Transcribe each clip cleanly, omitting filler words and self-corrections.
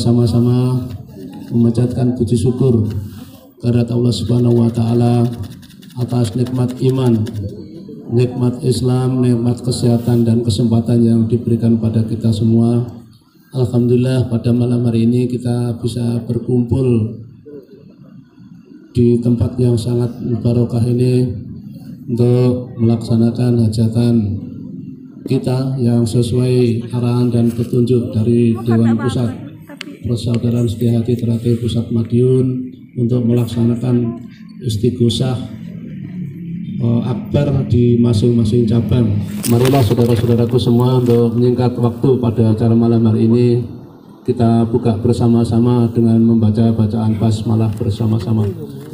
bersama-sama memanjatkan puji syukur kehadirat Allah Subhanahu wa taala atas nikmat iman, nikmat Islam, nikmat kesehatan dan kesempatan yang diberikan pada kita semua. Alhamdulillah pada malam hari ini kita bisa berkumpul di tempat yang sangat barokah ini untuk melaksanakan hajatan kita yang sesuai arahan dan petunjuk dari Dewan Pusat Persaudaraan Setia Hati Teratai Pusat Madiun untuk melaksanakan istighosah akbar di masing-masing cabang. Marilah saudara-saudaraku semua untuk menyingkat waktu pada acara malam hari ini kita buka bersama-sama dengan membaca bacaan basmalah bersama-sama.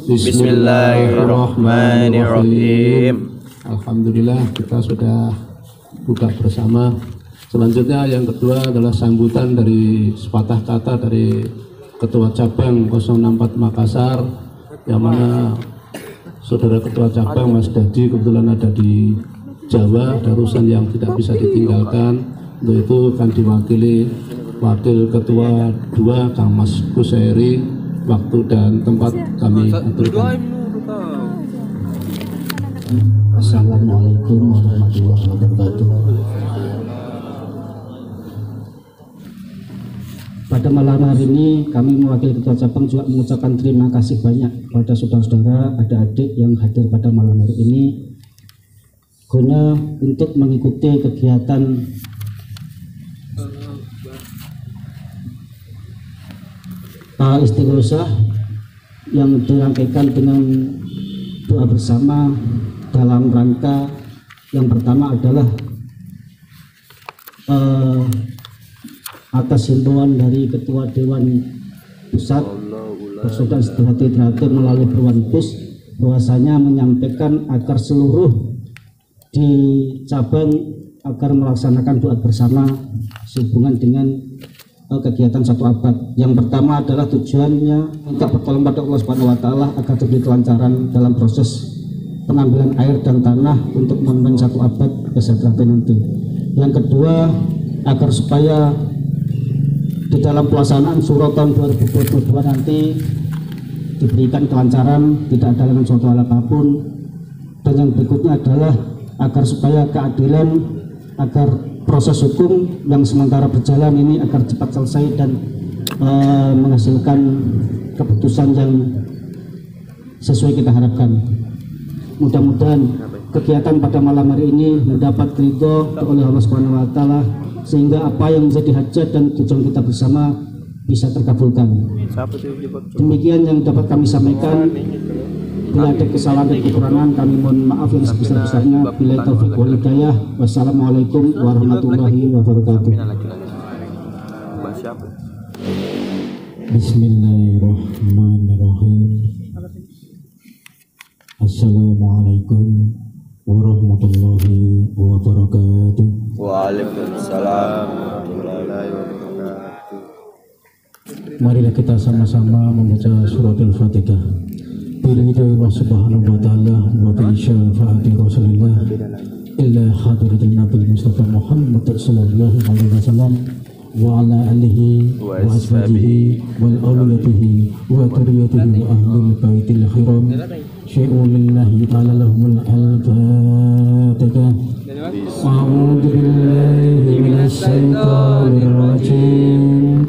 Bismillahirrahmanirrahim. Alhamdulillah kita sudah buka bersama. Selanjutnya yang kedua adalah sambutan dari sepatah kata dari Ketua Cabang 064 Makassar, yang mana Saudara Ketua Cabang Mas Dadi kebetulan ada di Jawa, ada urusan yang tidak bisa ditinggalkan. Untuk itu akan diwakili Wakil Ketua 2 Kang Mas Kusairi. Waktu dan tempat kami aturkan. Assalamualaikum warahmatullahi wabarakatuh. Pada malam hari ini kami mewakili Ketua Cabang juga mengucapkan terima kasih banyak kepada saudara-saudara, adik-adik yang hadir pada malam hari ini guna untuk mengikuti kegiatan istighosah yang dirangkaikan dengan doa bersama dalam rangka yang pertama adalah atas himbauan dari Ketua Dewan Pusat Persaudaraan Setia Hati Teratai melalui Perwan Pus bahwasanya menyampaikan agar seluruh di cabang agar melaksanakan doa bersama sehubungan dengan kegiatan satu abad. Yang pertama adalah tujuannya minta pertolongan pada Allah Subhanahu wa taala agar diberi kelancaran dalam proses pengambilan air dan tanah untuk monumen satu abad kesejahteraan nanti. Yang kedua, agar supaya di dalam pelaksanaan Suro tahun 2022 nanti diberikan kelancaran, tidak ada dengan suatu hal apapun. Dan yang berikutnya adalah agar supaya keadilan, agar proses hukum yang sementara berjalan ini agar cepat selesai dan menghasilkan keputusan yang sesuai kita harapkan. Mudah-mudahan kegiatan pada malam hari ini mendapat ridho oleh Allah Subhanahu wa taala sehingga apa yang menjadi hajat dan tujuan kita bersama bisa terkabulkan. Demikian yang dapat kami sampaikan. Bila ada kesalahan dan kekurangan kami mohon maaf yang sebesar-besarnya. Bila taufik wal hidayah. Wassalamualaikum warahmatullahi wabarakatuh. Bismillahirrahmanirrahim. Assalamualaikum warahmatullahi wabarakatuh. Waalaikumsalam warahmatullahi wabarakatuh. Marilah kita sama-sama membaca surat Al-Fatihah. Biridillah subhanahu wa ta'ala wa bisyafa'ati rasulillah illa hadratin nabi Mustafa Muhammad sallallahu alaihi wasallam wa ala alihi wa ashabihi wal awliyatihi wa tariyatihi wa ahlul baitil khiram syai'un lillahi ta'ala lahumul al-fatihah. A'udhu billahi minas syaitanir rajim.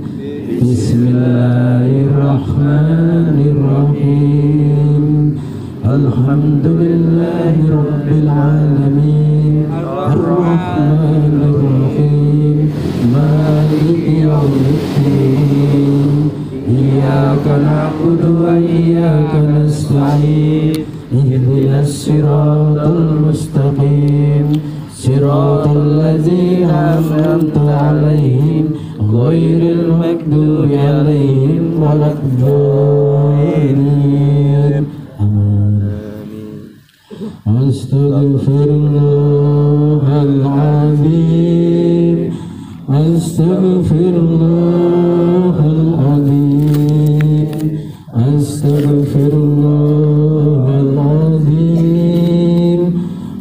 Bismillahirrahmanirrahim. Alhamdulillahi rabbil alamin. Ar-Rahmanir Rahim. Maliki yaumiddin. Iyyaka na'budu wa iyyaka nasta'in. Ihdinas siratal mustaqim. Siratal ladzina an'amta 'alaihim ghairil maghdubi 'alaihim waladdallin. Amin. Astaghfirullahaladzim. Astaghfirullahaladzim. Astaghfirullahaladzim.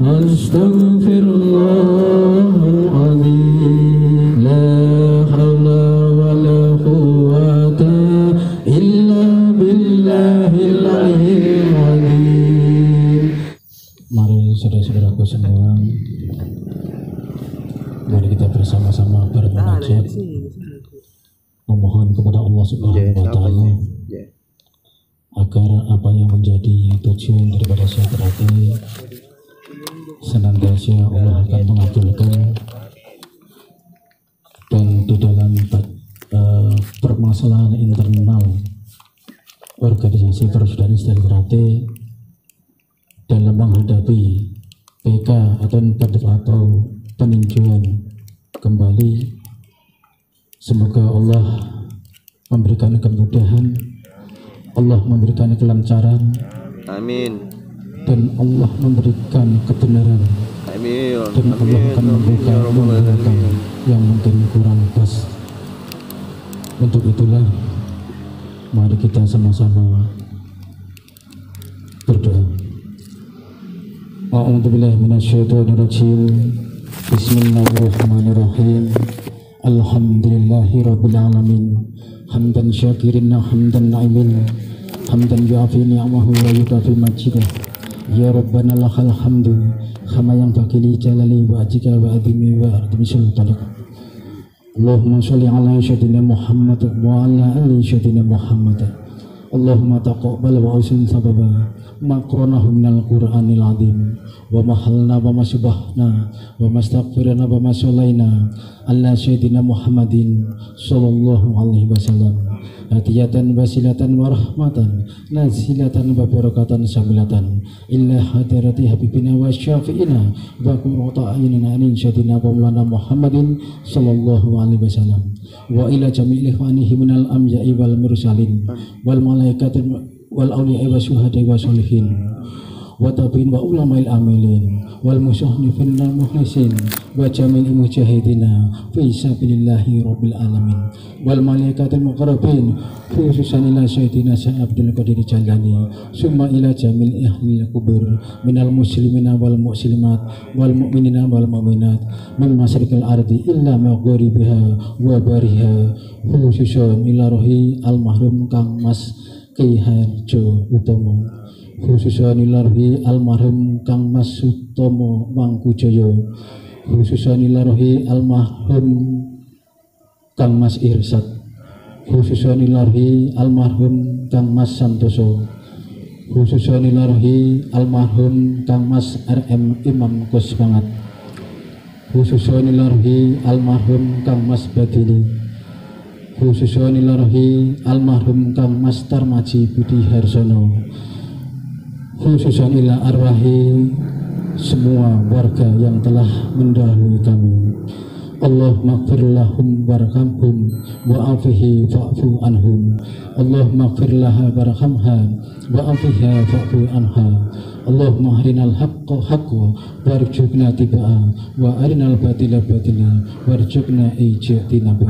Astaghfirullahaladzim. La hawla wa la quwwata saudara-saudaraku semua, mari kita bersama-sama bermunajat, memohon kepada Allah Subhanahu wa Ta'ala agar apa yang menjadi tujuan daripada sholat ini senantiasa Allah akan mengabulkan, dan di dalam permasalahan internal organisasi Persaudaraan Islam Ternate dalam menghadapi PK atau peninjauan kembali, semoga Allah memberikan kemudahan, Allah memberikan kelancaran, Amin. dan Allah memberikan kebenaran, Amin. dan Allah akan membuka yang mungkin kurang pas. Untuk itulah mari kita sama-sama berdoa. A'udzubillahi minasyaitonirrajim. Bismillahirrahmanirrahim. Alhamdulillahirabbil alamin. Hamdan syakirin hamdan na'imin. Hamdan yu'afi ni'amahu wa yukafi majidah. Ya Rabbana lakal hamdu kama yang bakili jalali wa ajika wa adimi wa ardimi sultanik. Allahumma sholli ala sayyidina Muhammad wa ala ali sayyidina Muhammad. Allahumma taqabbal wa usin sababa maqranahu minal Qur'anil azim wa mahalna wa masbahna wa mastaghfirna wa masalaina ala sayyidina Muhammadin sallallahu alaihi wasallam. Hadiyatan wasilatan wa rahmatan nazilatan wa barakatan samilatan illa hadarati habibina wa syafi'ina wa qurrata a'yunina anin sayyidina wa maulana Muhammadin sallallahu alaihi wasallam wa ila jami'il ikhwanihi minal amya'i wal mursalin wal malaikati wal awliya'i wa syuhada'i wa sholihin wa tabi'in wa ulama'il amilin wal musyahifin wal mukhlisin wa jami'il mujahidina fi sabilillahi rabbil alamin wal malaikatil muqarrabin khususan ila sayyidina Abdul Qadir Jalani summa ila jamil ahlil kubur minal muslimina wal muslimat wal mu'minina wal mu'minat min masyrikil ardi illa maghribiha wa bariha khususan ila rohi almarhum Kang Mas Ki Harjo Utomo, khususan ilarohi almarhum Kang Mas Utomo Mangkujoyo, khususan ilarohi almarhum Kang Mas Irsad, khususan ilarohi almarhum Kang Mas Santoso, khususan ilarohi almarhum Kang Mas RM Imam Kusmangat, khususan ilarohi almarhum Kang Mas Badini, khususan ilarohi almarhum Kang Mas Tarmaji Budi Harsono, khususan ila arwahi semua warga yang telah mendahului kami. Allahumma ighfir lahum warhamhum wa'afihi fa'fu anhum. Allahumma ighfir laha warhamha wa'afiha fa'fu anha. Allahumma arinal haqqa haqqa warjukna tiba'a wa arinal batila batila warjukna ijtinaba.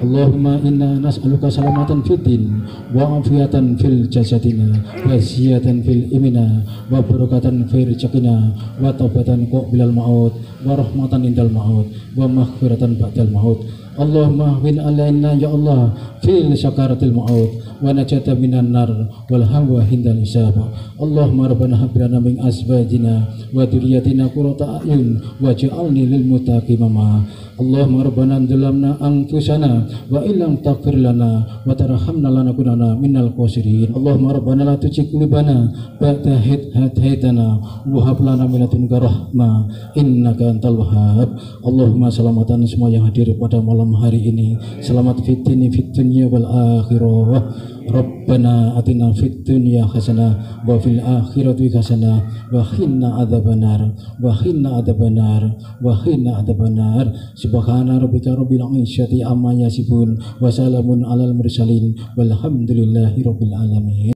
Allahumma inna nas'aluka salamatan fid din wa afiyatan fil jasadina wa ziyatan fil imina wa barakatan fil rizqina wa taubatan qablal maut wa rahmatan indal maut wa maghfiratan ba'dal maut. Allahumma win alaina ya Allah fil sakaratil maut wa najata minan nar wal hawa hindal hisab. Allahumma rabbana hab lana min azwajina wa dhurriyyatina qurrata a'yun waj'alni lil muttaqin imama. Allahumma rabbana zalamna anfusana wa illam taghfir lana wa tarhamna lanakunanna minal khasirin. Allahumma rabbana la tuzigh qulubana ba'da idh hadaytana wa hab lana min ladunka rahmah innaka antal wahhab. Allahumma selamatan semua yang hadir pada malam hari ini, selamat fid dunya wal akhirah. Rabbana atina fid dunya hasanah wa fil akhirati hasanah wa qina adzabannar wa qina adzabannar wa qina adzabannar. Subhana rabbika rabbil izzati amma yasifun wa salamun alal mursalin walhamdulillahi rabbil alamin.